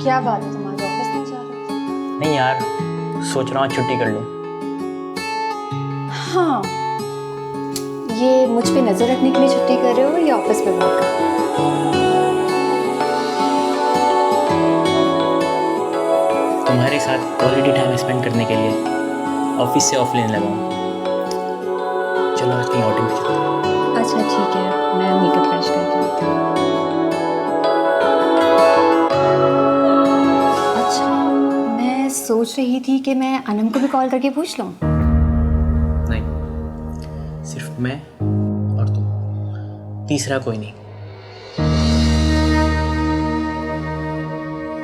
क्या बात है, तुम्हारे ऑफिस नहीं जा रहे? नहीं यार, सोच रहा हूँ छुट्टी कर लूँ। हाँ, ये मुझ पे नजर रखने के लिए छुट्टी कर रहे हो या ऑफिस पे वर्क कर रहे हो? तुम्हारे साथ क्वालिटी टाइम स्पेंड करने के लिए ऑफिस से ऑफ लेने लगा हूँ। चलो आज कहीं आउटिंग पे चलते हैं। अच्छा ठीक है, मैं मेकअप फ्रेश करके आती हूँ। अच्छा, मैं सोच रही थी कि मैं अनम को भी कॉल करके पूछ लूँ। नहीं, सिर्फ मैं और तुम, तीसरा कोई नहीं।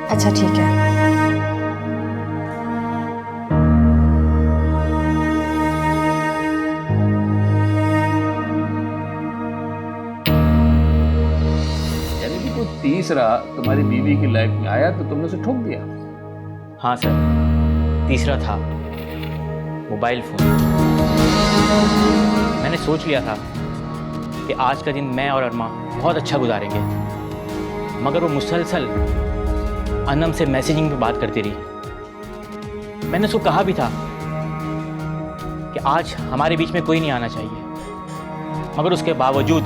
अच्छा ठीक है। तीसरा तुम्हारी बीवी की लाइफ में आया तो तुमने उसे ठोक दिया? हाँ सर, तीसरा था मोबाइल फ़ोन। मैंने सोच लिया था कि आज का दिन मैं और अरमा बहुत अच्छा गुजारेंगे, मगर वो मुसलसल अनम से मैसेजिंग पे बात करती रही। मैंने उसको कहा भी था कि आज हमारे बीच में कोई नहीं आना चाहिए, मगर उसके बावजूद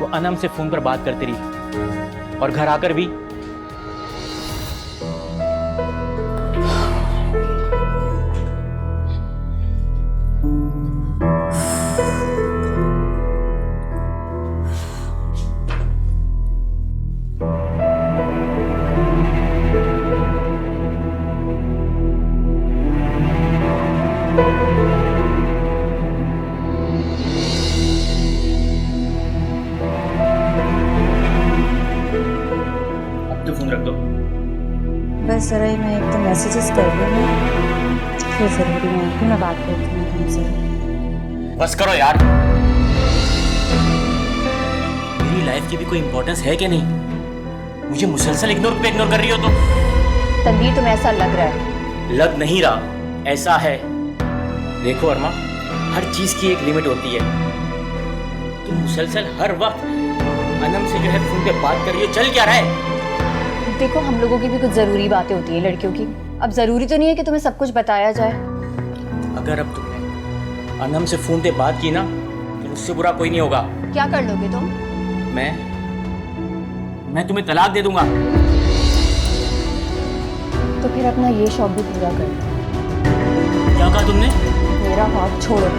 वो अनम से फ़ोन पर बात करती रही और घर आकर भी फोन रख दो। बस जरा ही मैं एक तो मैसेजेस कर रही हूँ, फिर ज़रूरी है, फिर मैं बात करती हूँ तुमसे। बस करो यार, मेरी लाइफ की भी कोई इंपॉर्टेंस है कि नहीं? मुझे मुसलसल इग्नोर कर रही हो तुम। तनवीर, तुम्हें ऐसा लग रहा है? लग नहीं रहा, ऐसा है। देखो अरमा, हर चीज की एक लिमिट होती है। तुम मुसलसल हर वक्त अनम से जो है फोन पे बात कर रही हो, चल क्या रहा है? देखो, हम लोगों की भी कुछ ज़रूरी बातें होती हैं लड़कियों की। अब ज़रूरी तो नहीं है कि तुम्हें सब कुछ बताया जाए। अगर अब तुमने अनम से फोन पे बात की ना, तो मुझसे बुरा कोई नहीं होगा। क्या कर लोगे तुम? मैं तुम्हें तलाक दे दूंगा। तो फिर अपना ये शौक भी पूरा कर दो। क्या कहा तुमने? मेरा हाथ छोड़ो।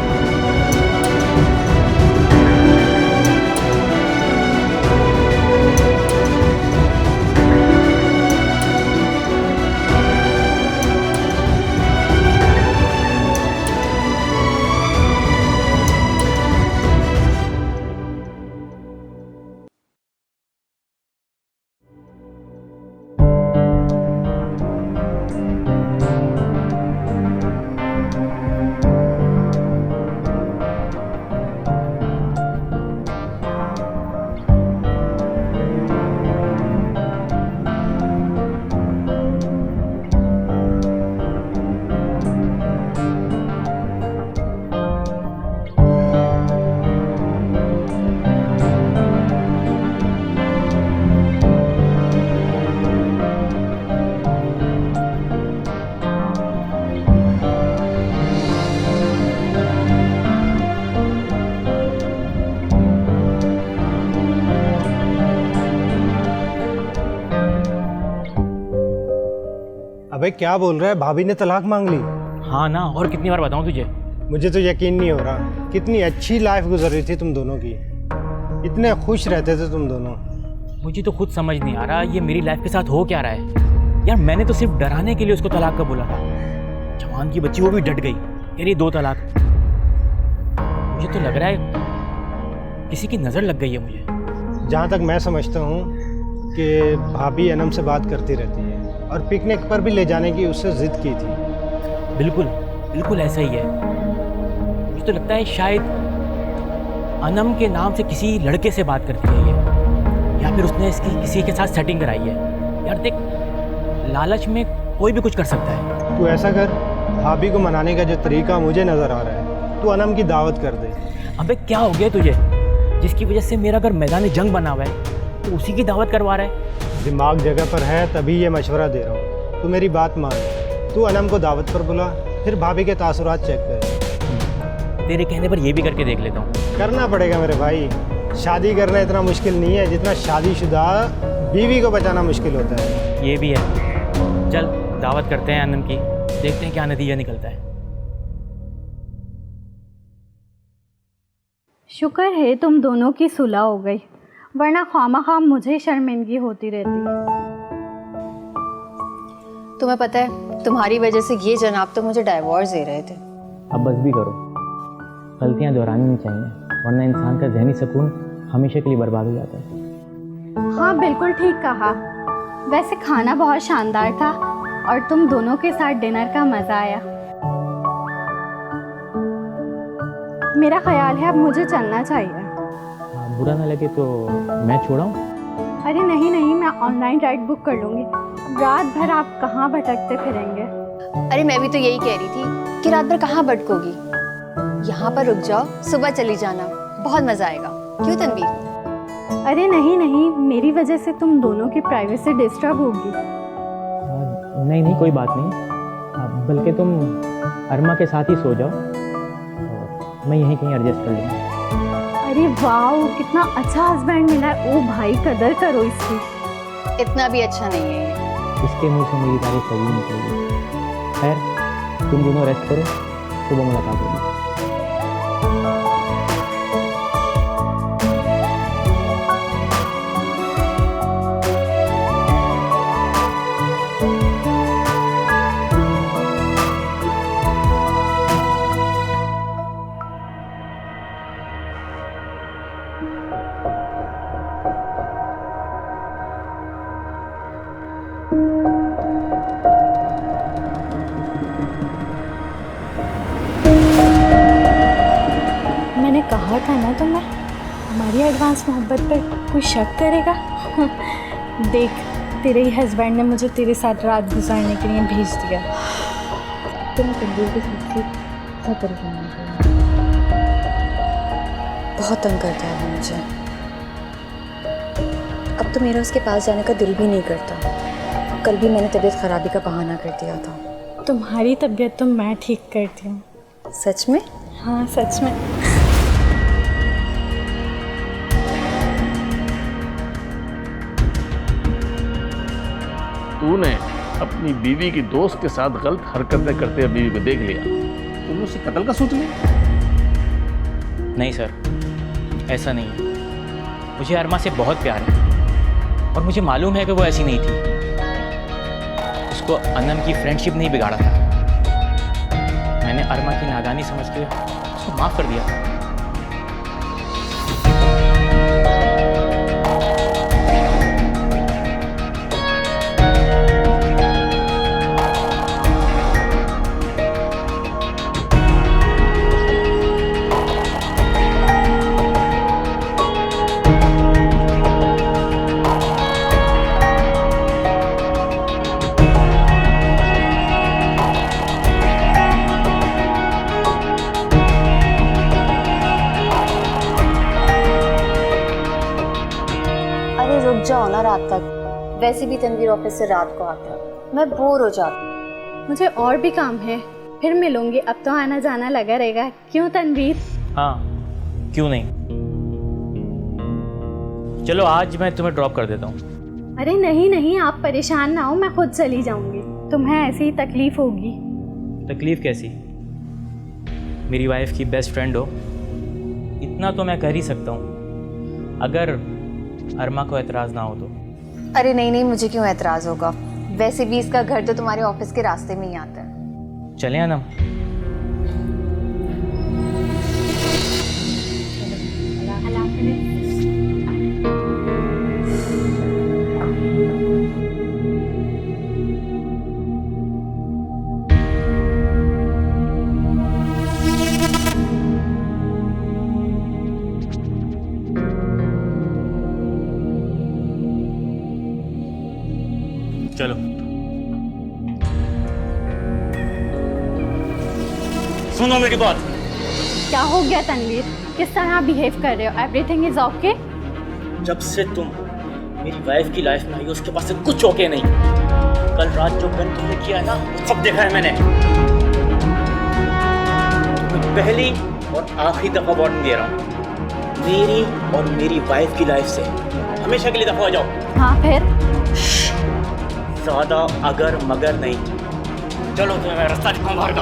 अबे क्या बोल रहा है? भाभी ने तलाक मांग ली? हाँ ना, और कितनी बार बताऊं तुझे? मुझे तो यकीन नहीं हो रहा। कितनी अच्छी लाइफ गुजर रही थी तुम दोनों की, इतने खुश रहते थे तुम दोनों। मुझे तो खुद समझ नहीं आ रहा ये मेरी लाइफ के साथ हो क्या रहा है। यार मैंने तो सिर्फ डराने के लिए उसको तलाक का बोला था। जवान की बच्ची वो भी डट गई, कह रही 2 तलाक। मुझे तो लग रहा है किसी की नज़र लग गई है मुझे। जहाँ तक मैं समझता हूँ कि भाभी अनम से बात करती रहती है और पिकनिक पर भी ले जाने की उससे जिद की थी। बिल्कुल बिल्कुल ऐसा ही है। मुझे तो लगता है शायद अनम के नाम से किसी लड़के से बात करती है ये, या फिर उसने इसकी किसी के साथ सेटिंग कराई है। यार देख, लालच में कोई भी कुछ कर सकता है। तू ऐसा कर, भाभी को मनाने का जो तरीका मुझे नज़र आ रहा है, तू अनम की दावत कर दे। अबे क्या हो गया तुझे, जिसकी वजह से मेरा घर मैदान जंग बना हुआ है? तो उसी की दावत करवा रहा है। दिमाग जगह पर है तभी ये मशवरा दे रहा हूँ। तू मेरी बात मान, तू अनम को दावत पर बुला, फिर भाभी के तासुरात चेक कर। तेरे कहने पर ये भी करके देख लेता हूँ। करना पड़ेगा मेरे भाई, शादी करना इतना मुश्किल नहीं है जितना शादीशुदा बीवी को बचाना मुश्किल होता है। ये भी है। चल दावत करते हैं अनम की, देखते हैं क्या नतीजा निकलता है। शुक्र है तुम दोनों की सुलह हो गई, वरना खामखा मुझे शर्मिंदगी होती रहती। तुम्हें पता है तुम्हारी वजह से ये जनाब तो मुझे डाइवोर्स दे रहे थे। अब बस भी करो, गलतियाँ दोहरानी नहीं चाहिए, वरना इंसान का जहनी सुकून हमेशा के लिए बर्बाद हो जाता है। हाँ बिल्कुल ठीक कहा। वैसे खाना बहुत शानदार था और तुम दोनों के साथ डिनर का मज़ा आया। मेरा ख्याल है अब मुझे चलना चाहिए। बुरा ना लगे तो मैं छोड़ाऊँ? अरे नहीं नहीं, मैं ऑनलाइन राइड बुक कर लूँगी। रात भर आप कहाँ भटकते फिरेंगे? अरे मैं भी तो यही कह रही थी कि रात भर कहाँ भटकोगी, यहाँ पर रुक जाओ, सुबह चली जाना, बहुत मज़ा आएगा। क्यों तनवीर? अरे नहीं नहीं, मेरी वजह से तुम दोनों की प्राइवेसी डिस्टर्ब होगी। नहीं नहीं, कोई बात नहीं, बल्कि तुम अरमा के साथ ही सो जाओ, मैं यहीं कहीं एडजस्ट कर लूँगा। अरे वाह, कितना अच्छा हस्बैंड मिला है। ओ भाई, कदर करो इसकी। इतना भी अच्छा नहीं है ये। इसके मुंह से मेरी तारीफ कभी निकलेगी। खैर तुम दोनों रेस्ट करो, सुबह मुलाकात होगी। मैंने कहा था ना तुम्हें, हमारी एडवांस मोहब्बत पर कोई शक करेगा? देख, तेरे ही हस्बैंड ने मुझे तेरे साथ रात गुजारने के लिए भेज दिया। तुम तनवीर के साथ बहुत परेशान हो, बहुत तंग करता है वो मुझे। अब तो मेरा उसके पास जाने का दिल भी नहीं करता। कल भी मैंने तबीयत खराबी का बहाना कर दिया था। तुम्हारी तबीयत तो मैं ठीक करती हूँ। सच में? हाँ सच में। तूने अपनी बीवी की दोस्त के साथ गलत हरकतें करते हुए बीवी को देख लिया, तुमने उसे कत्ल का सोच लिया? नहीं सर, ऐसा नहीं है। मुझे अरमा से बहुत प्यार है और मुझे मालूम है कि वो ऐसी नहीं थी। उसको अनम की फ्रेंडशिप नहीं बिगाड़ा था। मैंने अरमा की नादानी समझ के उसको माफ़ कर दिया। जाओ ना रात तक, वैसे भी तनवीर ऑफिस से रात को आता है, मैं बोर हो जाती। मुझे और भी काम है, फिर मिलूंगी। अब तो आना जाना लगा रहेगा, क्यों तनवीर? हाँ, क्यों नहीं। चलो आज मैं तुम्हें ड्रॉप कर देता हूँ। अरे नहीं नहीं, आप परेशान ना हो, मैं खुद चली जाऊंगी। तुम्हें ऐसी ही तकलीफ होगी। तकलीफ कैसी? मेरी वाइफ की बेस्ट फ्रेंड हो, इतना तो मैं कर ही सकता हूँ, अगर अरमा को एतराज़ ना हो तो। अरे नहीं नहीं, मुझे क्यों एतराज़ होगा? वैसे भी इसका घर तो तुम्हारे ऑफिस के रास्ते में ही आता है। चलें अनम? चलो। सुनो मेरी बात। क्या हो गया तनवीर? किस तरह बिहेव कर रहे हो? Everything is okay? जब से तुम मेरी वाइफ की लाइफ में आई, उसके पास से कुछ ओके नहीं। कल रात जो गन तुमने किया है ना, वो सब देखा है मैंने। तुम्हें पहली और आखिरी दफा वार्निंग दे रहा हूँ, मेरी और मेरी वाइफ की लाइफ से हमेशा के लिए दफा हो जाओ। हाँ फिर? ज्यादा अगर मगर नहीं। चलो तुम्हें मैं रास्ता दिखाऊं बाहर का।